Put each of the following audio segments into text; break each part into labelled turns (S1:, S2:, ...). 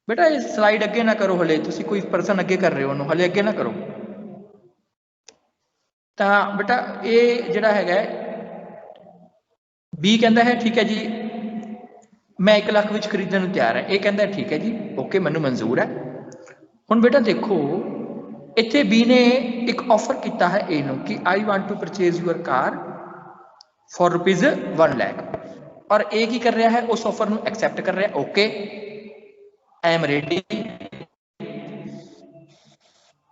S1: बेटा ये स्लाइड अगे ना करो, हले तुसी कोई परसन अगे कर रहे हो, हले अगे ना करो। तो बेटा ये जिहड़ा हैगा बी कहता है ठीक है जी मैं 1 लाख विच खरीदण नूं तैयार है, ये कहता है ठीक है जी ओके मैनूं मंजूर है। हुण बेटा देखो इत्थे बी ने एक ऑफर किया है ए नूं कि I want to purchase your car for rupees 1 lakh, और ए की कर रहा है उस ऑफर नूं एक्सैप्ट कर रहा है, okay I am ready,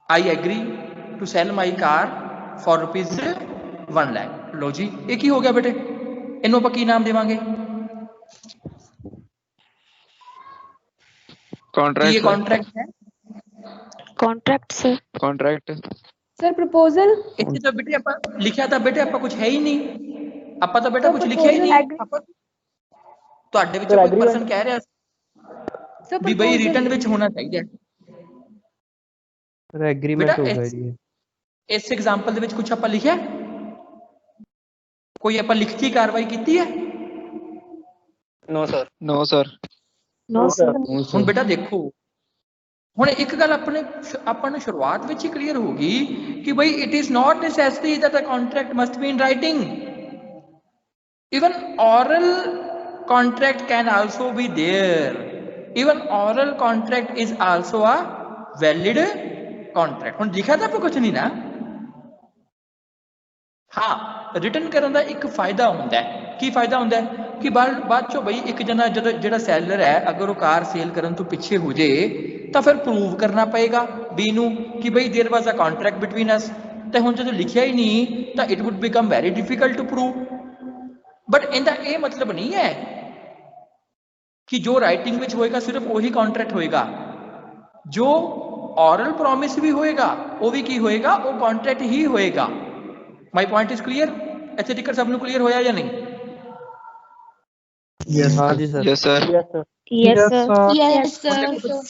S1: I agree to sell my car for rupees 1 lakh. लो जी ये की हो गया बेटे, इनू आपां की नाम देवांगे? कि ये कॉन्ट्रैक्ट है?
S2: Contract sir.
S3: Contract
S4: sir proposal.
S1: इत्थे तो बेटे आपां लिखिया तो बेटे आपां कुछ है ही नहीं, आपां तो बेटा कुछ लिखिया ही नहीं। आपां तुहाडे विचों कोई पर्सन कह रहा भी बई रिटर्न विच होना चाहिए
S5: एग्रीमेंट हो गया जी।
S1: इस एग्जांपल दे विच कुछ आपां लिखिया, कोई आपां लिखती कार्रवाई कीती है?
S3: No sir no sir
S2: no sir.
S1: हुण बेटा देखो हुण एक गल अपने आपां नूं शुरुआत विच ही क्लीयर होगी कि भाई it is not necessary that a contract must be in writing, even oral contract can also be there, even oral contract is also a valid contract. हुण लिखा तो कुछ नहीं ना। हाँ रिटर्न करने का एक फायदा होंदा है, की फायदा होंदा है कि बाद चो बई एक जना जो सैलर है अगर वो कार सेल करने तो पिछे हो जाए तो फिर प्रूव करना पएगा बी नू कि बई there was a contract between us, तो हुण जो लिखिया ही नहीं तो it would become very difficult to prove. But इनका ये मतलब नहीं है कि जो राइटिंग विच होएगा सिर्फ वही कॉन्ट्रैक्ट होएगा, जो ऑरल प्रॉमिस भी होएगा वो भी की होएगा, वो कॉन्ट्रैक्ट ही होएगा। My point is clear? इत्थे तक सबनूं क्लीयर होया या नहीं?
S5: हाँ जी sir.
S3: Yes sir
S2: yes sir.
S4: Yes sir.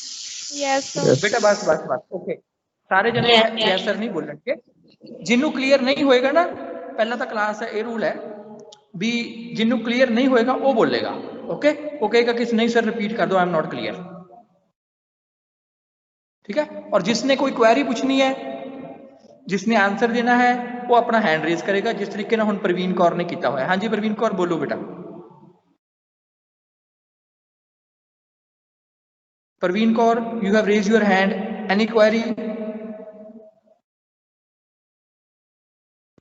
S2: Yes sir.
S1: बेटा बस बस बस ओके, सारे जने यस सर नहीं बोलेंगे, जिन्हों क्लियर नहीं होएगा ना पहला तो क्लास है ये रूल है भी जिन्हों क्लियर नहीं होएगा वो बोलेगा, ओके वो कहेगा कि नहीं सर रिपीट कर दो आई एम नॉट क्लियर, ठीक है। और जिसने कोई क्वेरी पूछनी है जिसने आंसर देना है वो अपना हैंड रेज करेगा जिस तरीके ना हुण प्रवीण कौर ने किया हुआ है। हाँ जी प्रवीण कौर बोलो बेटा। Praveen Kaur you have raise your hand, any query?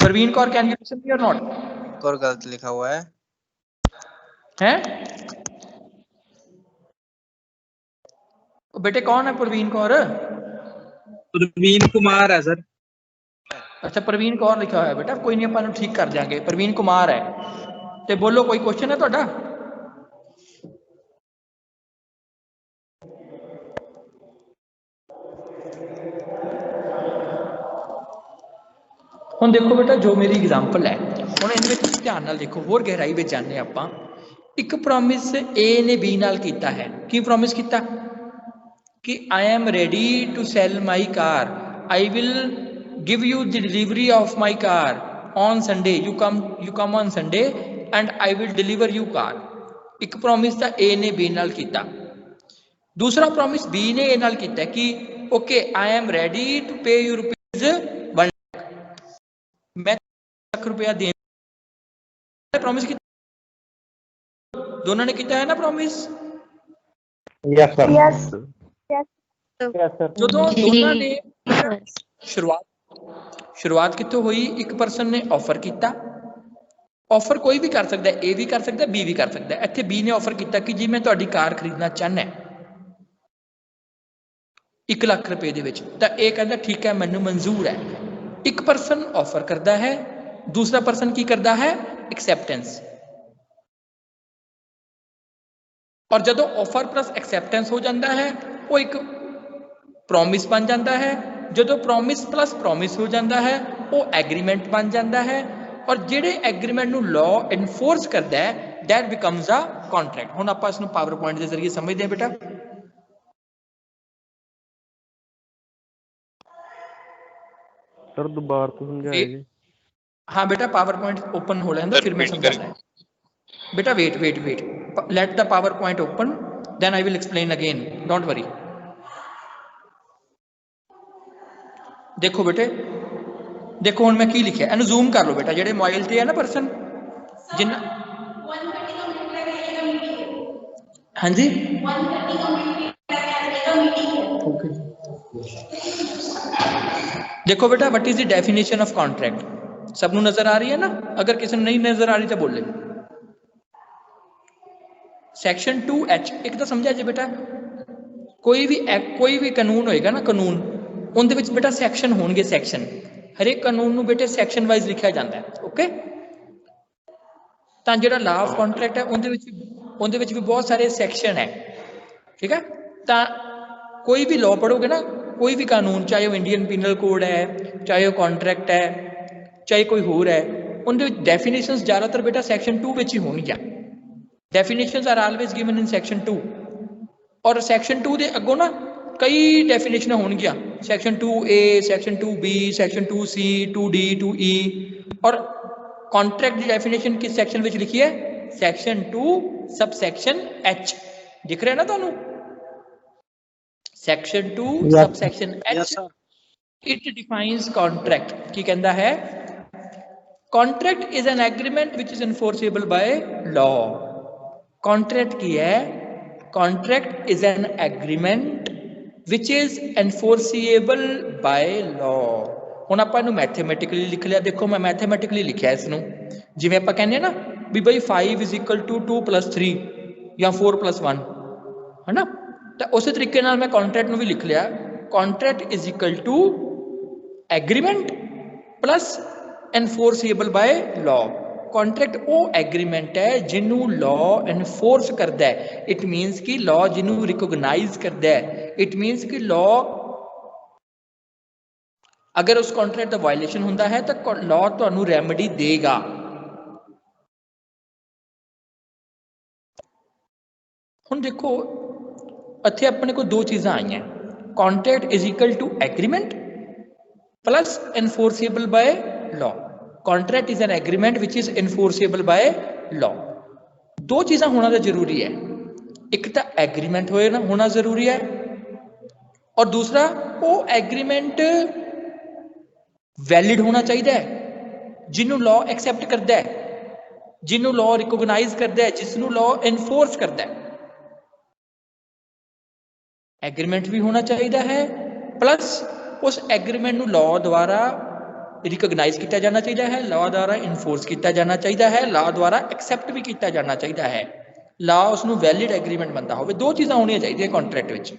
S1: Praveen Kaur can you listen me or not?
S6: और गलत लिखा हुआ है
S1: हैं? बेटे कौन है प्रवीण कौर?
S6: प्रवीण कुमार है सर।
S1: अच्छा प्रवीण कौर लिखा हुआ है बेटा, कोई नहीं अपन ठीक कर देंगे, प्रवीण कुमार है। तो बोलो कोई क्वेश्चन है ਤੁਹਾਡਾ? ਹੁਣ देखो बेटा जो मेरी एग्जांपल है ਹੁਣ ਇਹਦੇ ਵਿੱਚ ਧਿਆਨ ਨਾਲ देखो ਹੋਰ ਗਹਿਰਾਈ ਵਿੱਚ ਜਾਣਦੇ ਆਪਾਂ। ਇੱਕ ਪ੍ਰੋਮਿਸ ए ने बी ਨਾਲ ਕੀਤਾ ਹੈ, ਕੀ ਪ੍ਰੋਮਿਸ ਕੀਤਾ कि I am ready to sell my car, I will give you the delivery of my car on Sunday, you come on Sunday and I will deliver you car. एक promise था ए ने B नाल कीता। दूसरा promise B ने ए नाल कीता कि okay I am ready to pay you rupees 1 lakh, मैं ₹1 दे प्रॉमिस की दोनों ने किया है ना प्रॉमिस?
S5: Yes sir.
S4: यस
S1: जो दोनों ने शुरुआत कितों हुई? एक पर्सन ने ऑफर किया, ऑफर कोई भी कर सकता है, ए भी कर सकता है बी भी कर सकता है। इत्थे बी ने ऑफर किया कि जी मैं तुहाडी कार खरीदना चाहना 1 लाख रुपए दे विच, तां ए कहंदा ठीक है मैनूं मंजूर है। एक पर्सन ऑफर करता है, दूसरा पर्सन की करता है एक्सैप्टेंस, और जदों ऑफर प्लस एक्सैप्टेंस हो जाता है वो एक प्रॉमिस बन जाता है, जो प्रॉमिस प्लस प्रॉमिस हो जाता है वो एग्रीमेंट बन जाता है, और जिहड़े एग्रीमेंट नूं लॉ इनफोर्स करता है दैट बिकम्स अ कॉन्ट्रैक्ट। हुण आपां इसनूं पावर पॉइंट के जरिए समझते हैं बेटा।
S5: सर दोबारा तो समझाइए जी।
S1: हाँ बेटा पावर पॉइंट ओपन हो लें फिर मैं समझाता है। बेटा wait wait wait, let the PowerPoint open then I will explain again, don't worry. देखो बेटे, देखो हुण मैं की लिखिया, इहनूं जूम कर लो बेटा, जेडे मोबाइल ते है ना पर्सन जिन्ना, हाँ जी ओके। देखो बेटा, what is the definition of contract, सबनूं नजर आ रही है ना? अगर किसी नहीं नजर आ रही तो बोले। सैक्शन 2H एक तो समझा जी बेटा, कोई भी कानून होएगा ना, कानून उनदे विच बेटा सैक्शन होणगे, सैक्शन हर एक कानून नूं बेटे सैक्शन वाइज लिखिया जाता है, ओके। तो जिहड़ा लॉ ऑफ कॉन्ट्रैक्ट है उनदे विच भी बहुत सारे सैक्शन है, ठीक है। तो कोई भी लॉ पढ़ोगे ना, कोई भी कानून, चाहे वो इंडियन पीनल कोड है, चाहे वो कॉन्ट्रैक्ट है, चाहे कोई होर है, उनदे विच डेफिनेशंस ज़्यादातर बेटा सैक्शन 2 विच ही होणगियां। Definitions are always given in section 2, और सैक्शन 2 दे अगों ना कई डेफिनेशन होणगियां, section 2A, section 2B, section 2C, 2D, 2E, और कॉन्ट्रैक्ट की डेफिनेशन किस सैक्शन विच लिखी है? सैक्शन 2 सब सैक्शन H, दिख रहा है ना तुहानूं? सैक्शन 2 सब section H, it defines contract. की कहता है? Contract is an agreement which is enforceable by law. Contract की है? Contract is an agreement which is enforceable by law. हुण आपां इहनूं मैथेमैटिकली लिख लिया, देखो मैं मैथेमैटिकली लिखिया इसनूं, जिवें आपां कहने ना भी बई 5 इज इक्वल टू 2 + 3 या 4 + 1, है ना? तो उस तरीके नाल मैं कॉन्ट्रैक्ट नूं भी लिख लिया, contract is equal to agreement plus enforceable by law. Contract वो एग्रीमेंट है जिन्हों लॉ एनफोर्स करता है, इट मीनस कि लॉ जिन्हों रिकोगनाइज करता है, इट मीनस कि लॉ अगर उस कॉन्ट्रैक्ट का वायलेशन होता है तो लॉ तुहानूं रेमेडी देगा। हुण देखो इत्थे अपने को दो चीज़ां आईयां, contract is equal to agreement plus enforceable by law. Contract is an agreement which is enforceable by law. दो चीज़ां होना तो जरूरी है, एक तो एग्रीमेंट होना जरूरी है, और दूसरा वो एग्रीमेंट वैलिड होना चाहिए, जिन्हों लॉ एक्सैप्ट करता है, जिन्हों लॉ रिकोगनाइज करता है, जिसनों लॉ एनफोर्स करता है। एग्रीमेंट भी होना चाहिए है, प्लस उस एग्रीमेंट नूं लॉ द्वारा रिकोगनाइज किया जाना चाहिए है, लॉ द्वारा इनफोर्स किया जाना चाहिए है, लॉ द्वारा एक्सैप्ट भी किया जाना चाहिए है, लॉ उसनूं वैलिड एग्रीमेंट बनता हो। दो चीज़ां होनी चाहिए कॉन्ट्रैक्ट विच।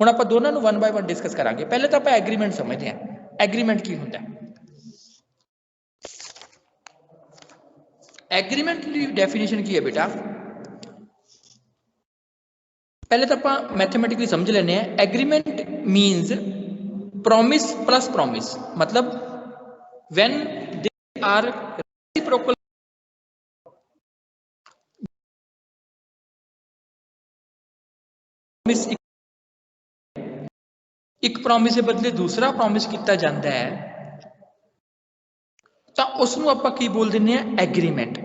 S1: हुण आपां दोनों नूं 1 बाय 1 डिस्कस करांगे। पहले तो आपां एग्रीमेंट समझते हैं, एग्रीमेंट की होंदा है। एग्रीमेंट की डेफिनेशन की है बेटा, पहले तो आप मैथमेटिकली समझ लेने हैं। Agreement means promise plus promise, मतलब व्हेन दे आर रेसिप्रोकल, एक प्रॉमिस के बदले दूसरा प्रॉमिस किया जाता है, तो उसनूं आपां की बोल दिंदे हैं? Agreement.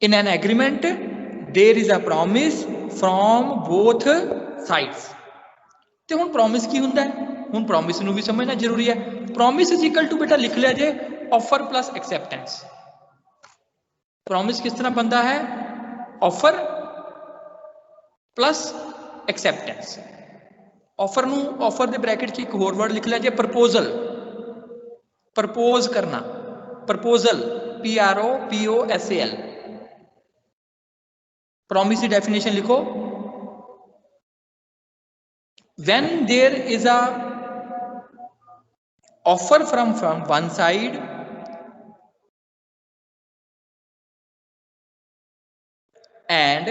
S1: In an agreement there is a promise from both sides. तो हुण प्रॉमिस की हुंदा है? हुण प्रॉमिस नूं भी समझना जरूरी है। प्रॉमिस इज इक्वल टू बेटा लिख लिया जे ऑफर प्लस एक्सेप्टेंस। प्रॉमिस किस तरह बनता है? Offer plus acceptance. ऑफर नूं, ऑफर दे ब्रैकेट च एक होर वर्ड लिख लिया जे प्रपोजल, प्रपोज करना, प्रपोजल, PROPOSAL। प्रॉमिस की डेफिनेशन लिखो, when there is a offer from one side and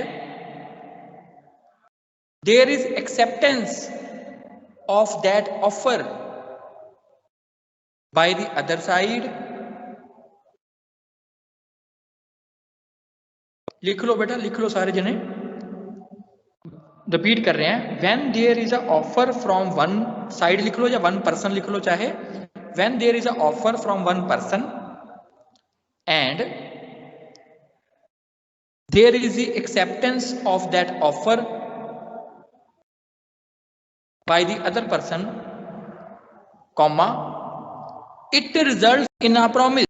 S1: there is acceptance of that offer by the other side, लिख लो बेटा, लिख लो सारे जने, रिपीट कर रहे हैं। When there is a offer from one side लिख लो या वन पर्सन लिख लो चाहे, when there is a offer from one person and there is the acceptance of that offer by the other person, comma, it results in a promise.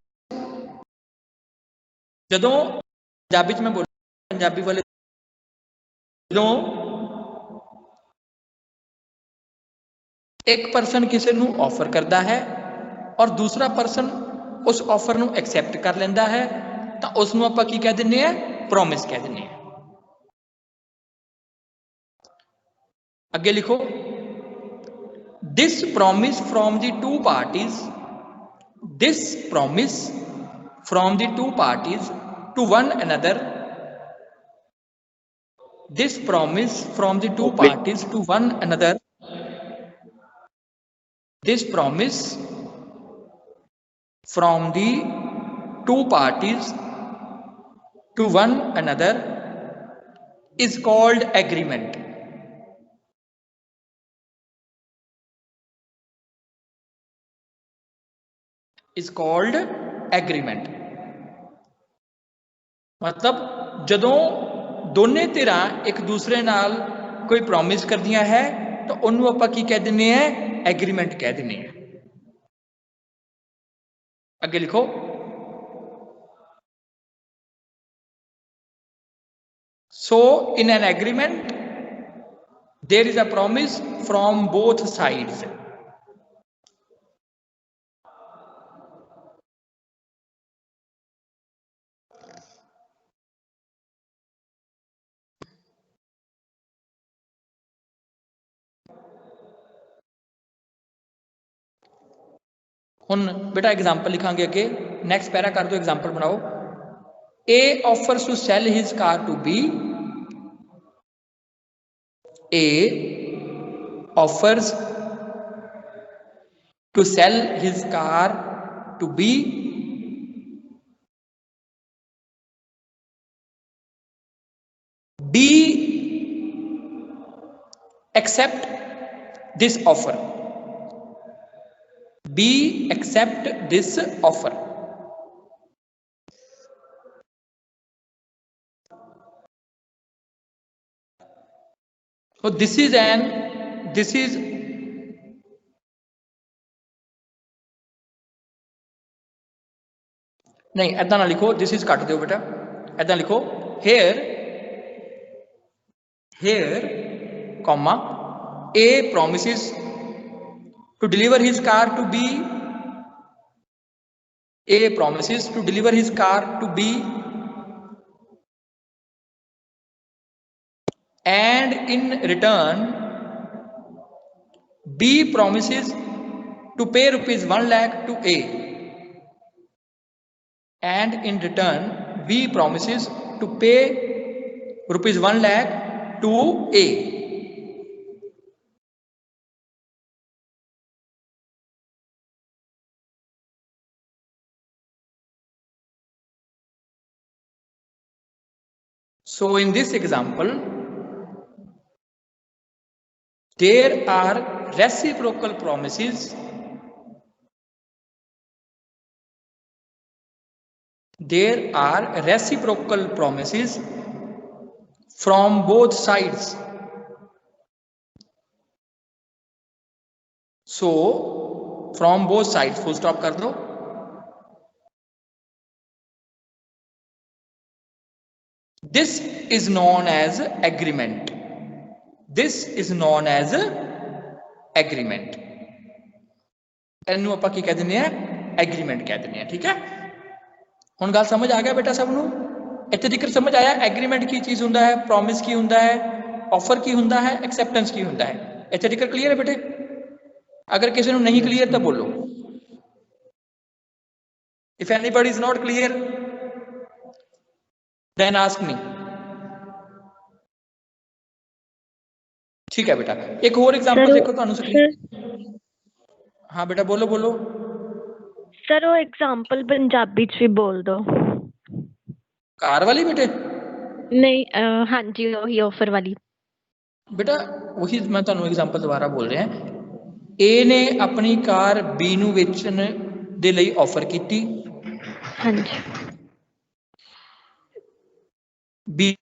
S1: ਜਦੋਂ ਪੰਜਾਬੀ ਚ ਮੈਂ ਬੋਲ ਪੰਜਾਬੀ ਵਾਲੇ ਜਦੋਂ ਇੱਕ ਪਰਸਨ ਕਿਸੇ ਨੂੰ ਆਫਰ ਕਰਦਾ ਹੈ ਔਰ ਦੂਸਰਾ ਪਰਸਨ ਉਸ ਆਫਰ ਨੂੰ ਐਕਸੈਪਟ ਕਰ ਲੈਂਦਾ ਹੈ ਤਾਂ ਉਸ ਨੂੰ ਆਪਾਂ ਕੀ ਕਹਿ ਦਿੰਦੇ ਆ, ਪ੍ਰੋਮਿਸ ਕਹਿ ਦਿੰਦੇ ਆ। ਅੱਗੇ ਲਿਖੋ, this promise from the two parties, this promise from the two parties to one another, this promise from the two parties to one another, this promise from the two parties to one another is called agreement. Is called agreement. मतलब ਜਦੋਂ ਦੋਨੇ ਧਿਰਾਂ ਇੱਕ ਦੂਸਰੇ ਨਾਲ ਕੋਈ promise ਕਰਦੀਆਂ ਹੈ ਤਾਂ ਉਹਨੂੰ ਆਪਾਂ ਕੀ ਕਹਿ ਦਿੰਦੇ ਆ, ਐਗਰੀਮੈਂਟ ਕਹਿ ਦਿੰਦੇ ਆ। ਅੱਗੇ ਲਿਖੋ, so in an agreement there is a promise from both sides. ਹੁਣ बेटा एग्जाम्पल लिखांगे अगे, नैक्सट पैरा कर दो, एग्जाम्पल बनाओ। A offers to sell his car to B. A offers to sell his car to B. B accept this offer. B accept this offer. So this is नहीं ऐदा ना लिखो, this is cut दो बेटा, ऐदा लिखो, here comma A promises to deliver his car to B. A promises to deliver his car to B, and in return B promises to pay rupees 1 lakh to A, and in return B promises to pay rupees 1 lakh to A. So in this example there are reciprocal promises. There are reciprocal promises from both sides. So from both sides, full stop कर दो। This is known as agreement. This is known as agreement. ਇਹਨੂੰ ਆਪਾਂ ਕੀ ਕਹਿ ਦਿੰਦੇ ਆ, agreement ਕਹਿ ਦਿੰਦੇ ਆ। ਠੀਕ ਹੈ, ਹੁਣ ਗੱਲ ਸਮਝ ਆ ਗਿਆ ਬੇਟਾ ਸਭ ਨੂੰ? ਇੱਥੇ ਤੱਕ ਸਮਝ ਆਇਆ ਐਗਰੀਮੈਂਟ ਕੀ ਚੀਜ਼ ਹੁੰਦਾ ਹੈ, ਪ੍ਰੋਮਿਸ ਕੀ ਹੁੰਦਾ ਹੈ, ਆਫਰ ਕੀ ਹੁੰਦਾ ਹੈ, ਐਕਸੈਪਟੈਂਸ ਕੀ ਹੁੰਦਾ ਹੈ। ਇੱਥੇ ਤੱਕ ਕਲੀਅਰ ਹੈ ਬੇਟੇ? अगर किसी को नहीं क्लियर तो बोलो। If anybody is not clear then ask me। ठीक है बेटा, एक और एग्जांपल देखो ਤੁਹਾਨੂੰ स्क्रीन। हाँ बेटा बोलो बोलो।
S2: सर वो एग्जांपल पंजाबी च भी बोल दो।
S1: कार वाली बेटे?
S2: नहीं हाँ जी वही ऑफर वाली।
S1: बेटा वही मैं ਤੁਹਾਨੂੰ एग्जांपल दोबारा बोल रहा है। ए ने अपनी कार बी ਨੂੰ ਵੇਚਣ ਦੇ ਲਈ ਆਫਰ ਕੀਤੀ।
S2: हाँ जी।
S1: बी